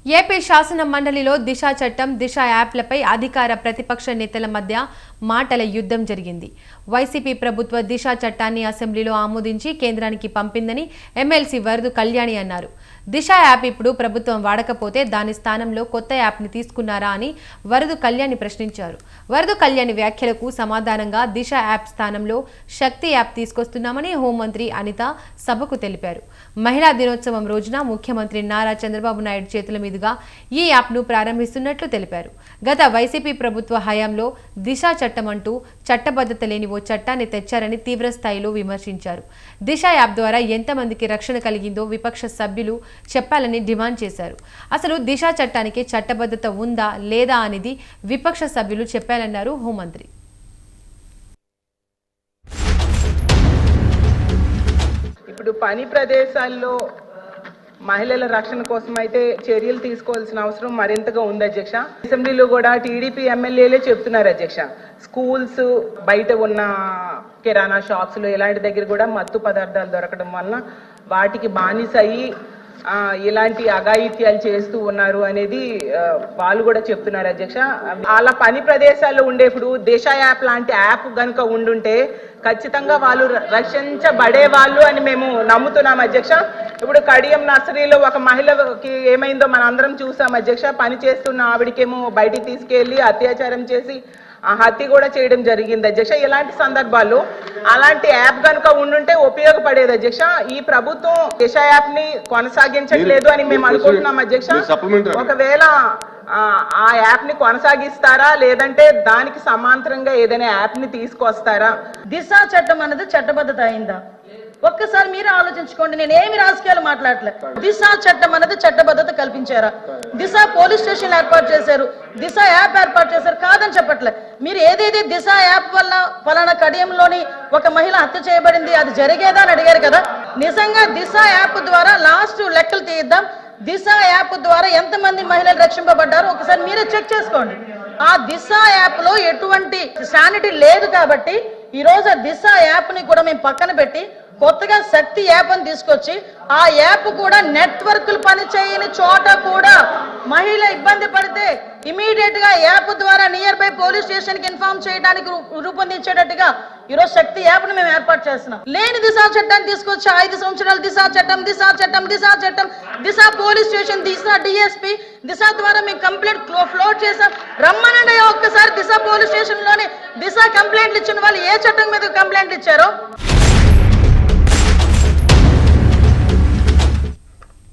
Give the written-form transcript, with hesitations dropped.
AP శాసన మండలిలో దిశ చట్టం, దిశ యాప్లపై అధికార ప్రతిపక్ష నేతల మధ్య మాటల యుద్ధం జరిగింది. వైసీపీ ప్రభుత్వ దిశ చట్టాన్ని అసెంబ్లీలో ఆమోదించి కేంద్రానికి పంపిందని ఎమ్మెల్సీ వరదు కళ్యాణి అన్నారు. దిశ యాప్ ఇప్పుడు ప్రభుత్వం వాడకపోతే దాని స్థానంలో కొత్త యాప్ని తీసుకున్నారా అని వరదు కళ్యాణి ప్రశ్నించారు. వరదు కళ్యాణి వ్యాఖ్యలకు సమాధానంగా దిశ యాప్ స్థానంలో శక్తి యాప్ తీసుకొస్తున్నామని హోంమంత్రి అనిత సభకు తెలిపారు. మహిళా దినోత్సవం రోజున ముఖ్యమంత్రి నారా చంద్రబాబు నాయుడు చేతుల మీదుగా ఈ యాప్ను ప్రారంభిస్తున్నట్లు తెలిపారు. గత వైసీపీ ప్రభుత్వ హయాంలో దిశ చట్టం అంటూ చట్టబద్ధత లేని ఓ చట్టాన్ని తెచ్చారని తీవ్రస్థాయిలో విమర్శించారు. దిశ యాప్ ద్వారా ఎంతమందికి రక్షణ కలిగిందో విపక్ష సభ్యులు చెప్పాలని డిమాండ్ చేశారు. అసలు దిశ చట్టానికి చట్టబద్ధత ఉందా లేదా అనేది విపక్ష సభ్యులు చెప్పాలన్నారు హోంమంత్రి. ఇప్పుడు పని ప్రదేశాల్లో మహిళల రక్షణ కోసం అయితే చర్యలు తీసుకోవాల్సిన అవసరం మరింతగా ఉంది అధ్యక్ష. అసెంబ్లీలో కూడా టీడీపీ ఎమ్మెల్యేలే చెప్తున్నారు అధ్యక్ష. స్కూల్స్ బయట ఉన్న కిరాణా షాప్స్ లో ఇలాంటి దగ్గర కూడా మత్తు పదార్థాలు దొరకడం వలన వాటికి బానిస అయ్యి ఇలాంటి అఘాయిత్యాలు చేస్తూ ఉన్నారు అనేది వాళ్ళు కూడా చెప్తున్నారు అధ్యక్ష. అలా పని ప్రదేశాల్లో ఉండేప్పుడు దిశ యాప్ లాంటి యాప్ కనుక ఉండుంటే ఖచ్చితంగా వాళ్ళు రక్షించబడే వాళ్ళు అని మేము నమ్ముతున్నాం అధ్యక్ష. ఇప్పుడు కడియం నర్సరీలో ఒక మహిళకి ఏమైందో మనం అందరం చూసాం అధ్యక్ష. పని చేస్తున్న ఆవిడకేమో బయటికి తీసుకెళ్లి అత్యాచారం చేసి హత్య కూడా చేయడం జరిగింది అధ్యక్ష. ఇలాంటి సందర్భాల్లో అలాంటి యాప్ కనుక ఉండుంటే ఉపయోగపడేది అధ్యక్ష. ఈ ప్రభుత్వం దిశ యాప్ ని కొనసాగించట్లేదు అని మేము అనుకుంటున్నాం అధ్యక్ష. ఒకవేళ ఆ యాప్ ని కొనసాగిస్తారా లేదంటే దానికి సమాంతరంగా ఏదైనా యాప్ ని తీసుకొస్తారా? దిశ చట్టం అనేది చట్టబద్ధత అయిందా ఒక్కసారి మీరు ఆలోచించుకోండి. నేను ఏమి రాజకీయాలు మాట్లాడలే. దిశ చట్టం అనేది చట్టబద్ధత కల్పించారా? దిశ పోలీస్ స్టేషన్ ఏర్పాటు చేశారు, దిశ యాప్ ఏర్పాటు చేశారు, కాదని చెప్పట్లే. మీరు ఏదైతే దిశ యాప్ వల్ల ఫలానా కడియంలోని ఒక మహిళ హత్య చేయబడింది అది జరిగేదా అని అడిగారు కదా. నిజంగా దిశ యాప్ ద్వారా లాస్ట్ లెక్కలు తీద్దాం. దిశ యాప్ ద్వారా ఎంతమంది మహిళలు రక్షింపబడ్డారో ఒకసారి మీరే చెక్ చేసుకోండి. ఆ దిశ యాప్ లో ఎటువంటి శానిటీ లేదు కాబట్టి ఈ రోజు దిశ యాప్ ని కూడా మేము పక్కన పెట్టి కొత్తగా శక్తి యాప్ అని తీసుకొచ్చి ఆ యాప్ కూడా నెట్వర్క్లు పనిచేయని చోట కూడా మహిళ ఇబ్బంది పడితే ఇమీడియట్ గా యాప్ ద్వారా నియర్ బై పోలీస్ స్టేషన్ కి ఇన్ఫార్మ్ చేయడానికి రూపొందించేటట్టుగా ఈరోజు శక్తి యాప్ ని మేము ఏర్పాటు చేస్తున్నాం. లేని దిశ చట్టాన్ని తీసుకొచ్చి 5 సంవత్సరాలు దిశ చట్టం దిశ చట్టం దిశ చట్టం దిశ పోలీస్ స్టేషన్ దిశ డిఎస్పీ దిశ ద్వారా మేము కంప్లైంట్ ఫ్లోట్ చేసాం. రమ్మనండి ఒక్కసారి దిశ పోలీస్ స్టేషన్ లోనే దిశ కంప్లైంట్లు ఇచ్చిన వాళ్ళు ఏ చట్టం మీద కంప్లైంట్లు ఇచ్చారో